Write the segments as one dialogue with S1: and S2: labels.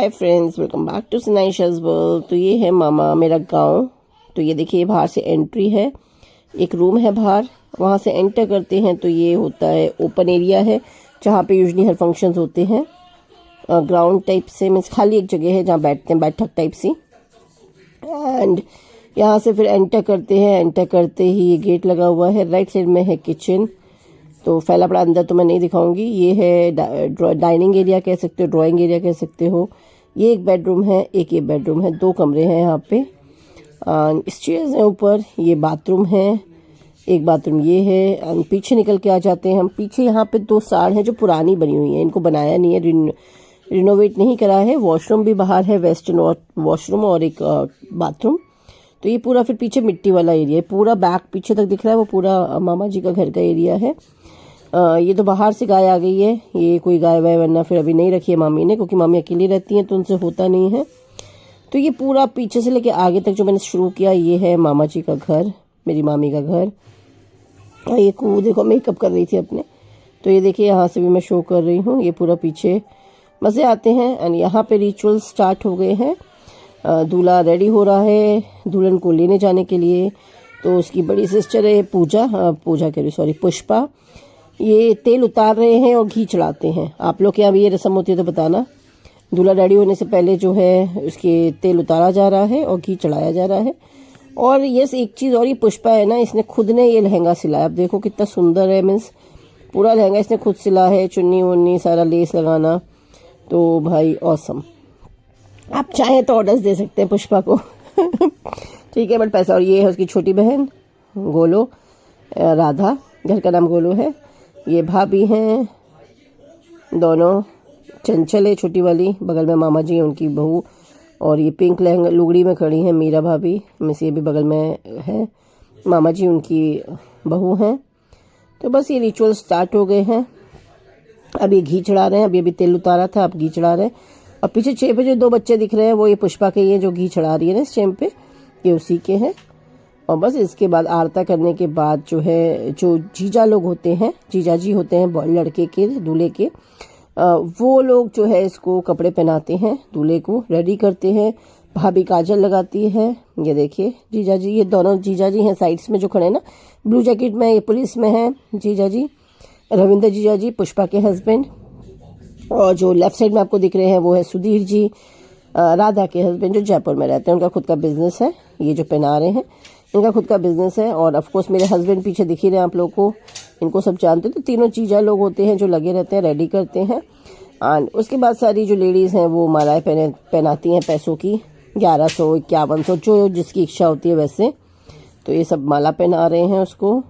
S1: Hi friends, welcome back to Sinaisha's world. तो ये है मामा मेरा गांव। तो ये देखिए बाहर से एंट्री है, एक रूम है बाहर, वहाँ से एंटर करते हैं तो ये होता है ओपन एरिया है जहाँ पे यूजुअली हर फंक्शंस होते हैं। ग्राउंड टाइप से मीन्स खाली एक जगह है जहाँ बैठते हैं, बैठक टाइप सी। एंड यहाँ से फिर एंटर करते हैं, एंटर करते ही ये गेट लगा हुआ है। राइट साइड में है किचन। तो फैला पड़ा अंदर तो मैं नहीं दिखाऊंगी। ये है डाइनिंग एरिया कह सकते हो, ड्राइंग एरिया कह सकते हो। ये एक बेडरूम है, एक ये बेडरूम है, 2 कमरे हैं यहाँ पे। स्टेयर्स हैं ऊपर। ये बाथरूम है, एक बाथरूम ये है। पीछे निकल के आ जाते हैं हम। पीछे यहाँ पे 2 साड़ हैं जो पुरानी बनी हुई हैं, इनको बनाया नहीं है, रिनोवेट नहीं करा है। वॉशरूम भी बाहर है, वेस्टर्न वॉशरूम और एक बाथरूम। तो ये पूरा फिर पीछे मिट्टी वाला एरिया है, पूरा बैक पीछे तक दिख रहा है, वो पूरा मामा जी का घर का एरिया है। ये तो बाहर से गाय आ गई है, ये कोई गाय वाय वरना फिर अभी नहीं रखी है मामी ने, क्योंकि मामी अकेली रहती हैं तो उनसे होता नहीं है। तो ये पूरा पीछे से लेके आगे तक जो मैंने शुरू किया, ये है मामा जी का घर, मेरी मामी का घर। ये देखो मेकअप कर रही थी अपने। तो ये देखिए यहाँ से भी मैं शो कर रही हूँ। ये पूरा पीछे मज़े आते हैं। एंड यहाँ पे रिचुअल स्टार्ट हो गए हैं। दूल्हा रेडी हो रहा है दुल्हन को लेने जाने के लिए। तो उसकी बड़ी सिस्टर है पुष्पा, ये तेल उतार रहे हैं और घी चढ़ाते हैं। आप लोग के यहाँ भी ये रस्म होती है तो बताना। दूल्हा रेडी होने से पहले जो है उसके तेल उतारा जा रहा है और घी चढ़ाया जा रहा है। और यस एक चीज़ और, ये पुष्पा है ना, इसने खुद ने ये लहंगा सिलाया। आप देखो कितना सुंदर है, मीन्स पूरा लहंगा इसने खुद सिला है, चुन्नी वुन्नी सारा लेस लगाना। तो भाई ऑसम। आप चाहें तो ऑर्डर्स दे सकते हैं पुष्पा को ठीक है, बट पैसा। और ये है उसकी छोटी बहन गोलो, राधा, घर का नाम गोलो है। ये भाभी हैं दोनों, चंचल है छोटी वाली, बगल में मामा जी हैं उनकी बहू। और ये पिंक लहंगा लुगड़ी में खड़ी हैं मीरा भाभी, मिस ये भी बगल में है, मामा जी उनकी बहू हैं। तो बस ये रिचुअल स्टार्ट हो गए हैं। अब ये घी चढ़ा रहे हैं, अभी तेल उतारा था, अब घी चढ़ा रहे हैं। और पीछे 6 पे जो 2 बच्चे दिख रहे हैं वो ये पुष्पा के, ये जो घी चढ़ा रही है ना इस टाइम पे, ये उसी के हैं। और बस इसके बाद आरता करने के बाद जो है, जो जीजा लोग होते हैं, जीजा जी होते हैं लड़के के, दूल्हे के, वो लोग जो है इसको कपड़े पहनाते हैं, दूल्हे को रेडी करते हैं। भाभी काजल लगाती है। ये देखिए जीजा जी, ये दोनों जीजा जी हैं साइड्स में जो खड़े हैं ना, ब्लू जैकेट में, ये पुलिस में है जीजा जी, रविंद्र जीजा जी, पुष्पा के हस्बैंड। और जो लेफ्ट साइड में आपको दिख रहे हैं वो है सुधीर जी, राधा के हस्बैंड, जो जयपुर में रहते हैं। उनका खुद का बिजनेस है, ये जो पहना रहे हैं इनका खुद का बिजनेस है। और ऑफ कोर्स मेरे हस्बैंड पीछे दिख ही रहे हैं आप लोग को, इनको सब जानते हैं। तो तीनों चीज़ा लोग होते हैं जो लगे रहते हैं, रेडी करते हैं। एंड उसके बाद सारी जो लेडीज़ हैं वो मालाएं पहनाती हैं पैसों की, 1100, 5100, जो जिसकी इच्छा होती है वैसे। तो ये सब माला पहना रहे हैं उसको।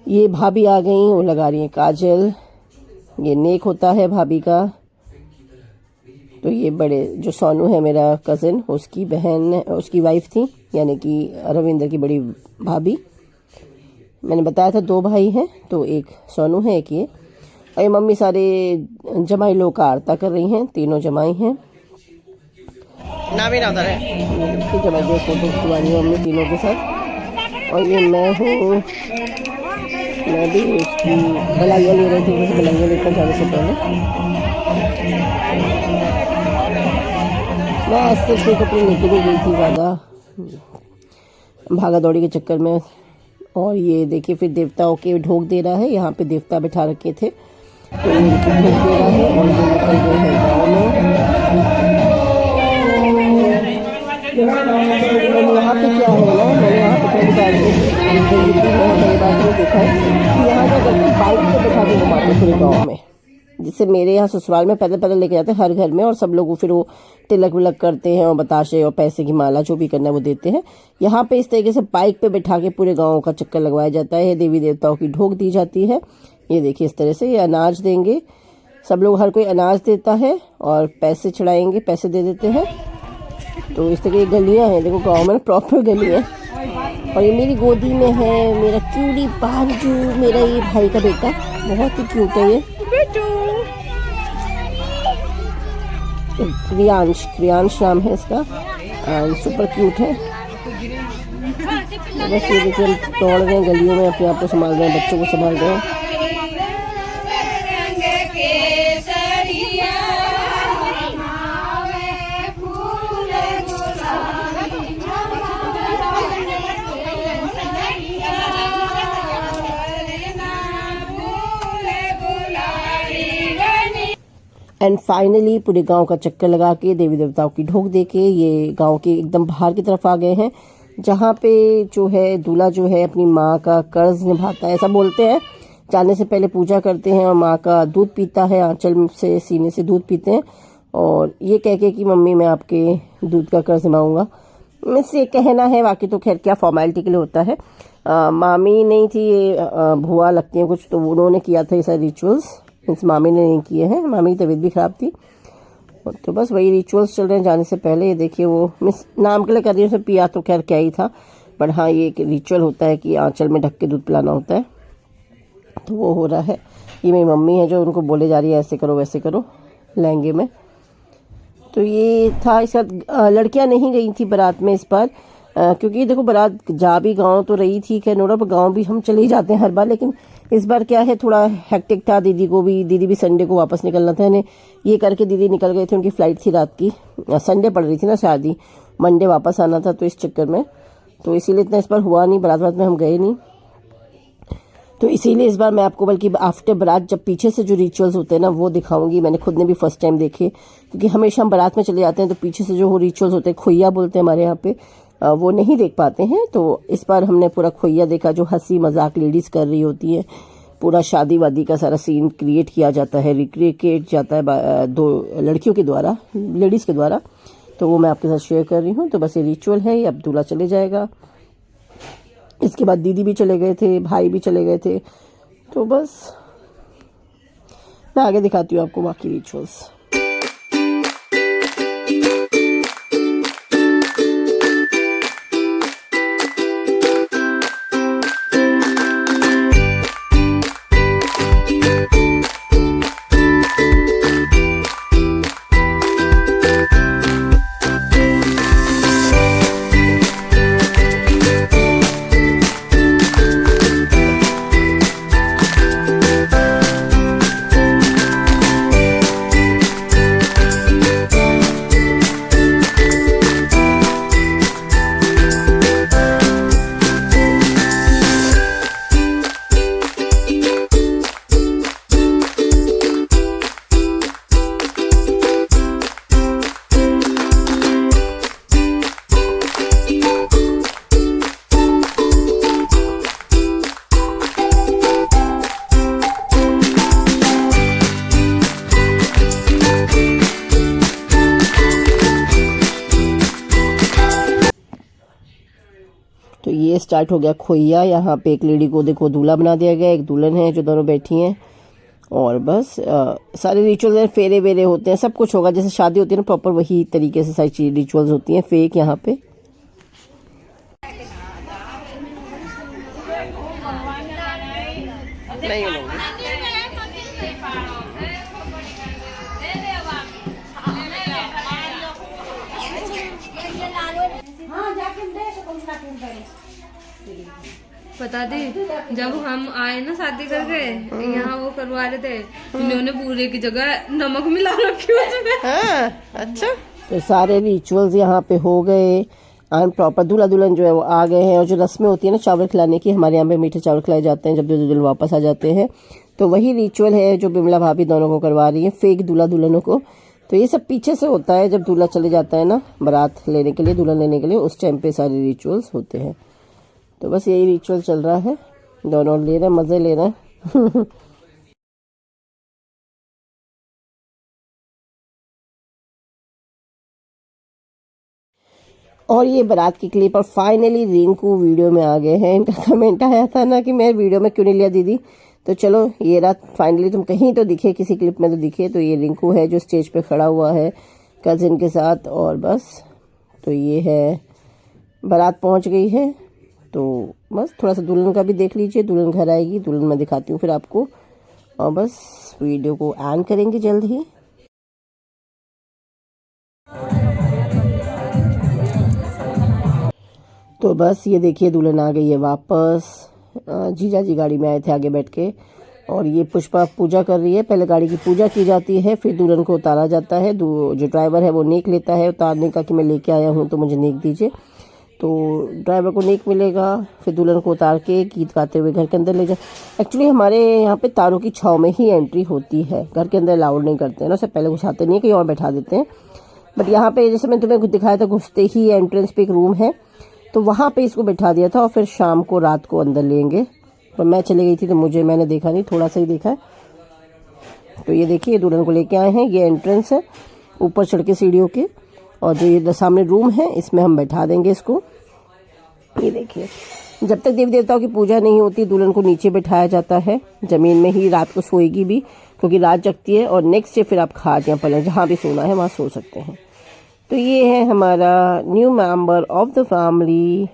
S1: ये भाभी आ गई, वो लगा रही हैं काजल। ये नेक होता है भाभी का। तो ये बड़े जो सोनू है मेरा कज़न, उसकी बहन, उसकी वाइफ थी, यानी कि रविंद्र की बड़ी भाभी। मैंने बताया था 2 भाई हैं, तो एक सोनू है, एक ये। और ये मम्मी सारे जमाई लोग का आरता कर रही हैं, तीनों जमाई हैं। जमाई के फोटो खिंचवानी है मम्मी तीनों के साथ। और ये मैं हूँ, मैं भी उसकी बलाइयाँ ले रही थी, बलाइयाँ लेकर जाने से पहले मैं ऐसे कोई कपड़े लेके नहीं गई थी ज़्यादा, भागा दौड़ी के चक्कर में। और ये देखिए फिर देवताओं के ढोक दे रहा है, यहाँ पे देवता बिठा रखे थे तो इनको ढोक दे रहा है। और ये निकल गए हैं गाँव में। यहाँ पे क्या है ना, मैंने यहाँ पे पहली बार देखा है कि यहाँ क्या करते हैं, बाइक पे बिठा के घुमाते पूरे गाँव में। जिससे मेरे यहाँ ससुराल में पैदल पैदल लेके जाते हैं हर घर में, और सब लोग फिर वो तिलक विलक करते हैं और बताशे और पैसे की माला जो भी करना है वो देते हैं। यहाँ पे इस तरीके से बाइक पे बिठा के पूरे गाँव का चक्कर लगवाया जाता है। देवी देवताओं की ढोक दी जाती है। ये देखिए इस तरह से ये अनाज देंगे सब लोग, हर कोई अनाज देता है और पैसे चढ़ाएंगे, पैसे दे देते हैं। तो इस तरह की गलियाँ हैं, देखो गाँव में प्रॉपर गलियाँ। और ये मेरी गोदी में है मेरा क्यूटी बांजू, मेरा ये भाई का बेटा, बहुत ही क्यूट है ये क्रियांश नाम है इसका, सुपर क्यूट है। बस ये देखिए हम दौड़ रहे हैं गलियों में, अपने आप को संभाल रहे हैं, बच्चों को संभाल रहे हैं। एंड फाइनली पूरे गांव का चक्कर लगा के देवी देवताओं की ढोक दे के ये गांव के एकदम बाहर की तरफ आ गए हैं, जहां पे जो है दूल्हा जो है अपनी माँ का कर्ज निभाता है, ऐसा बोलते हैं। जाने से पहले पूजा करते हैं और माँ का दूध पीता है, आंचल से सीने से दूध पीते हैं और ये कह के कि मम्मी मैं आपके दूध का कर्ज निभाऊंगा। इससे कहना है, बाकी तो खैर क्या फॉर्मेलिटी के लिए होता है। मामी नहीं थी, ये भुआ लगती हैं कुछ, तो उन्होंने किया था ये सारे रिचुअल्स। मीन्स मामी ने नहीं किए हैं, मामी की तबीयत भी खराब थी, तो बस वही रिचुअल्स चल रहे हैं जाने से पहले। ये देखिए वो मिस नाम के लिए कर रही हूँ, पिया तो खैर क्या ही था, बट हाँ ये एक रिचुअल होता है कि आंचल में ढक के दूध पिलाना होता है, तो वो हो रहा है। ये मेरी मम्मी है जो उनको बोले जा रही है ऐसे करो वैसे करो लहंगे में। तो ये था इसका। लड़कियां नहीं गई थी बारात में इस बार, क्योंकि देखो बारात जा भी गांव तो रही थी, खैर नोरा पर गांव भी हम चले ही जाते हैं हर बार, लेकिन इस बार क्या है थोड़ा हेक्टिक था। दीदी भी संडे को वापस निकलना था इन्हें, ये करके दीदी निकल गए थे, उनकी फ्लाइट थी रात की, संडे पड़ रही थी ना शादी, मंडे वापस आना था, तो इस चक्कर में तो इसीलिए इतना इस बार हुआ नहीं, बारात में हम गए नहीं। तो इसीलिए इस बार मैं आपको बल्कि आफ्टर बारात जब पीछे से जो रिचुअल्स होते हैं ना वो दिखाऊंगी। मैंने खुद ने भी फर्स्ट टाइम देखे, क्योंकि हमेशा हम बारात में चले जाते हैं तो पीछे से जो रिचुअल्स होते हैं, खोइया बोलते हैं हमारे यहाँ पे, वो नहीं देख पाते हैं। तो इस बार हमने पूरा खोइया देखा, जो हंसी मजाक लेडीज कर रही होती है, पूरा शादी वादी का सारा सीन क्रिएट किया जाता है, रिक्रिएट जाता है दो लड़कियों के द्वारा, लेडीज के द्वारा, तो वो मैं आपके साथ शेयर कर रही हूँ। तो बस ये रिचुअल है, अब दूल्हा चले जाएगा, इसके बाद दीदी भी चले गए थे, भाई भी चले गए थे, तो बस मैं आगे दिखाती हूँ आपको बाकी रिचुअल्स। तो ये स्टार्ट हो गया खोइया। यहाँ पे एक लेडी को देखो दूल्हा बना दिया गया, एक दुल्हन है जो दोनों बैठी हैं, और बस सारे रिचुअल्स फेरे वेरे होते हैं, सब कुछ होगा जैसे शादी होती है ना प्रॉपर, वही तरीके से सारी चीज रिचुअल्स होती हैं फेक यहाँ पे। नहीं
S2: पता दी जब हम आए ना शादी करके यहाँ वो करवा रहे थे, इन्होंने पूरे की जगह नमक मिला रखी उसमें।
S1: हाँ, अच्छा। तो सारे रिचुअल्स यहाँ पे हो गए एंड प्रॉपर दूल्हा दुल्हन जो है वो आ गए हैं। और जो रस्में होती है ना चावल खिलाने की, हमारे यहाँ पे मीठे चावल खिलाए जाते हैं जब दुल्हन वापस आ जाते हैं, तो वही रिचुअल है जो बिमला भाभी दोनों को करवा रही है, फेक दूल्हा दुल्हनों को। तो ये सब पीछे से होता है जब दूल्हा चले जाता है ना बारात लेने के लिए, दुल्हन लेने के लिए, उस टाइम पे सारे रिचुअल्स होते हैं। तो बस यही रिचुअल चल रहा है, दोनों ले रहे हैं, मजे ले रहे हैं। और ये बारात की क्लिप, और फाइनली रिंकू वीडियो में आ गए हैं। इनका कमेंट आया था ना कि मैं वीडियो में क्यों नहीं लिया दीदी, तो चलो ये रात फाइनली तुम कहीं तो दिखे, किसी क्लिप में तो दिखे। तो ये रिंकू है जो स्टेज पे खड़ा हुआ है कजिन के साथ, और बस तो ये है बारात पहुंच गई है। तो बस थोड़ा सा दुल्हन का भी देख लीजिए, दुल्हन घर आएगी, दुल्हन मैं दिखाती हूँ फिर आपको, और बस वीडियो को एंड करेंगे जल्द ही। तो बस ये देखिए दुल्हन आ गई है वापस, जीजा जी गाड़ी में आए थे आगे बैठ के, और ये पुष्पा पूजा कर रही है। पहले गाड़ी की पूजा की जाती है, फिर दुल्हन को उतारा जाता है। जो ड्राइवर है वो नेक लेता है उतारने का कि मैं लेके आया हूँ तो मुझे नेक दीजिए। तो ड्राइवर को नेक मिलेगा, फिर दुल्हन को उतार के गीत गाते हुए घर के अंदर ले जाए। एक्चुअली हमारे यहाँ पे तारों की छाव में ही एंट्री होती है, घर के अंदर अलाउड नहीं करते हैं ना, उससे पहले घुसाते नहीं है, कहीं और बैठा देते हैं। बट यहाँ पे जैसे मैं तुम्हें दिखाया था, घुसते ही एंट्रेंस पे एक रूम है, तो वहाँ पे इसको बैठा दिया था और फिर शाम को रात को अंदर लेंगे। पर मैं चली गई थी तो मैंने देखा नहीं, थोड़ा सा ही देखा है। तो ये देखिए दुल्हन को लेके आए हैं, ये एंट्रेंस है ऊपर चढ़ के सीढ़ियों के, और जो ये सामने रूम है इसमें हम बैठा देंगे इसको। ये देखिए, जब तक देवी देवताओं की पूजा नहीं होती दुल्हन को नीचे बैठाया जाता है, जमीन में ही रात को सोएगी भी, क्योंकि रात जगती है और नेक्स्ट डे फिर आप खाट या पलंग जहाँ भी सोना है वहाँ सो सकते हैं। तो ये है हमारा new member of the family,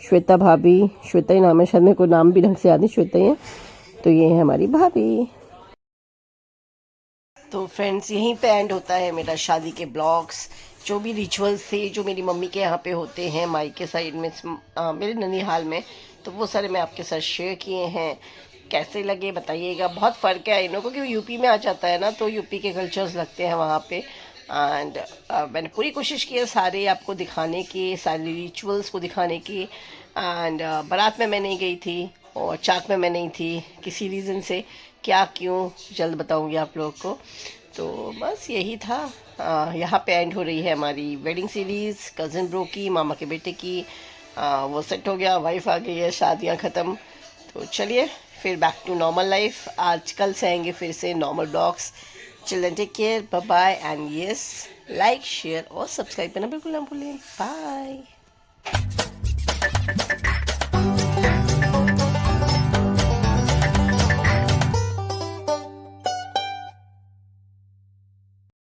S1: Shweta भाभी। श्वेता ही नाम है शायद, मेरे को नाम भी ढंग से याद नहीं, श्वेता ही है। तो ये है हमारी भाभी। तो फ्रेंड्स, यहीं पे एंड होता है मेरा शादी के ब्लॉग्स। जो भी रिचुअल्स थे जो मेरी मम्मी के यहाँ पे होते हैं मायके साइड में, मेरे ननिहाल में, तो वो सारे मैं आपके साथ शेयर किए हैं। कैसे लगे बताइएगा। बहुत फ़र्क है इन लोगों को, क्योंकि यूपी में आ जाता है ना, तो यूपी के कल्चर्स लगते हैं वहाँ पे। एंड मैंने पूरी कोशिश की है सारे आपको दिखाने की, सारे रिचुअल्स को दिखाने की। एंड बारात में मैं नहीं गई थी और चाक में मैं नहीं थी, किसी रीज़न से, क्या क्यों जल्द बताऊंगी आप लोग को। तो बस यही था। यहाँ पे एंड हो रही है हमारी वेडिंग सीरीज़, कज़न ब्रो की, मामा के बेटे की। वो सेट हो गया, वाइफ आ गई है, शादियाँ ख़त्म। तो चलिए फिर बैक टू नॉर्मल लाइफ। आज कल से आएंगे फिर से normal blogs. Children take care, bye bye, and yes, like share और सब्सक्राइब करना बिल्कुल ना भूलें। बाय।